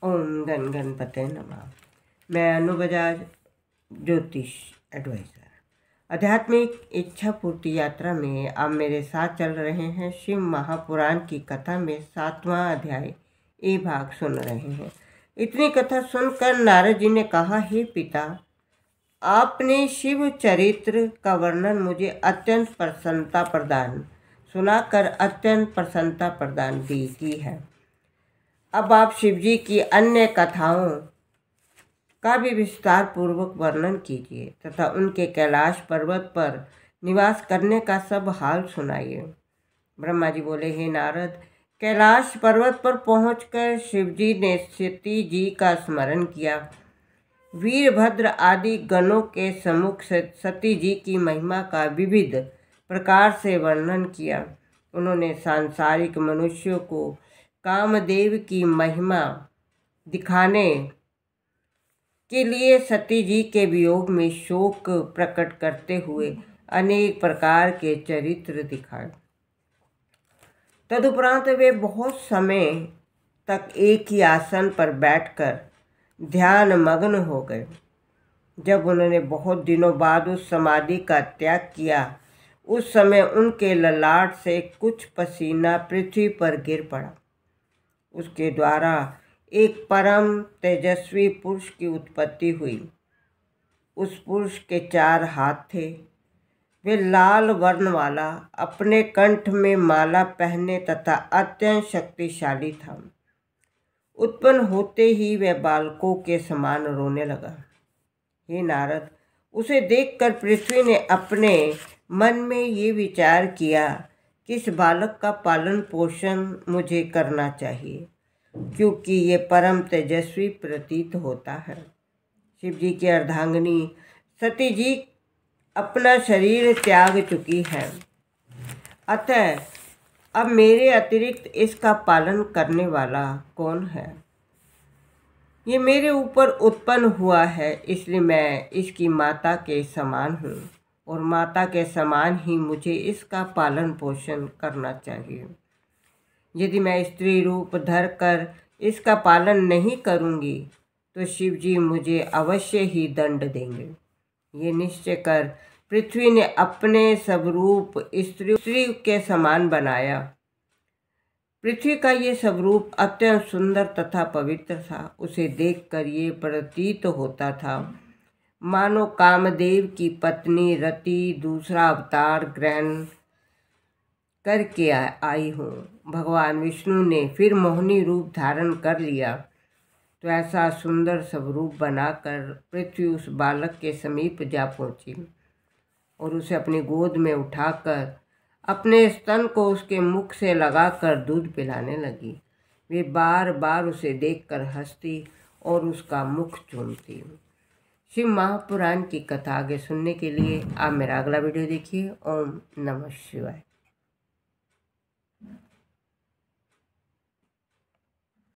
ओम गण गणपते नमः। मैं अनु बजाज, ज्योतिष एडवाइज़र। आध्यात्मिक इच्छा पूर्ति यात्रा में आप मेरे साथ चल रहे हैं। शिव महापुराण की कथा में 7वां अध्याय ए भाग सुन रहे हैं। इतनी कथा सुनकर नारद जी ने कहा, हे पिता, आपने शिव चरित्र का वर्णन मुझे अत्यंत प्रसन्नता प्रदान की है। अब आप शिवजी की अन्य कथाओं का भी विस्तार पूर्वक वर्णन कीजिए तथा उनके कैलाश पर्वत पर निवास करने का सब हाल सुनाइए। ब्रह्मा जी बोले, हे नारद, कैलाश पर्वत पर पहुंचकर शिवजी ने सती जी का स्मरण किया। वीरभद्र आदि गणों के सम्मुख सती जी की महिमा का विविध प्रकार से वर्णन किया। उन्होंने सांसारिक मनुष्यों को कामदेव की महिमा दिखाने के लिए सती जी के वियोग में शोक प्रकट करते हुए अनेक प्रकार के चरित्र दिखाए। तदुपरांत वे बहुत समय तक एक ही आसन पर बैठकर ध्यान मग्न हो गए। जब उन्होंने बहुत दिनों बाद उस समाधि का त्याग किया, उस समय उनके ललाट से कुछ पसीना पृथ्वी पर गिर पड़ा। उसके द्वारा एक परम तेजस्वी पुरुष की उत्पत्ति हुई। उस पुरुष के 4 हाथ थे। वे लाल वर्ण वाला, अपने कंठ में माला पहने तथा अत्यंत शक्तिशाली था। उत्पन्न होते ही वह बालकों के समान रोने लगा। हे नारद, उसे देखकर पृथ्वी ने अपने मन में ये विचार किया कि इस बालक का पालन पोषण मुझे करना चाहिए, क्योंकि ये परम तेजस्वी प्रतीत होता है। शिव जी की अर्धांगिनी सती जी अपना शरीर त्याग चुकी है, अतः अब मेरे अतिरिक्त इसका पालन करने वाला कौन है? ये मेरे ऊपर उत्पन्न हुआ है, इसलिए मैं इसकी माता के समान हूँ और माता के समान ही मुझे इसका पालन पोषण करना चाहिए। यदि मैं स्त्री रूप धर कर इसका पालन नहीं करूँगी तो शिव जी मुझे अवश्य ही दंड देंगे। ये निश्चय कर पृथ्वी ने अपने स्वरूप स्त्री के समान बनाया। पृथ्वी का ये स्वरूप अत्यंत सुंदर तथा पवित्र था। उसे देखकर ये प्रतीत होता था मानो कामदेव की पत्नी रति दूसरा अवतार ग्रहण करके आई हो। भगवान विष्णु ने फिर मोहिनी रूप धारण कर लिया तो ऐसा सुंदर स्वरूप बनाकर पृथ्वी उस बालक के समीप जा पहुंची और उसे अपनी गोद में उठाकर अपने स्तन को उसके मुख से लगाकर दूध पिलाने लगी। वे बार बार उसे देखकर हंसती और उसका मुख चूमती। शिव महापुराण की कथा आगे सुनने के लिए आप मेरा अगला वीडियो देखिए। ओम नमः शिवाय।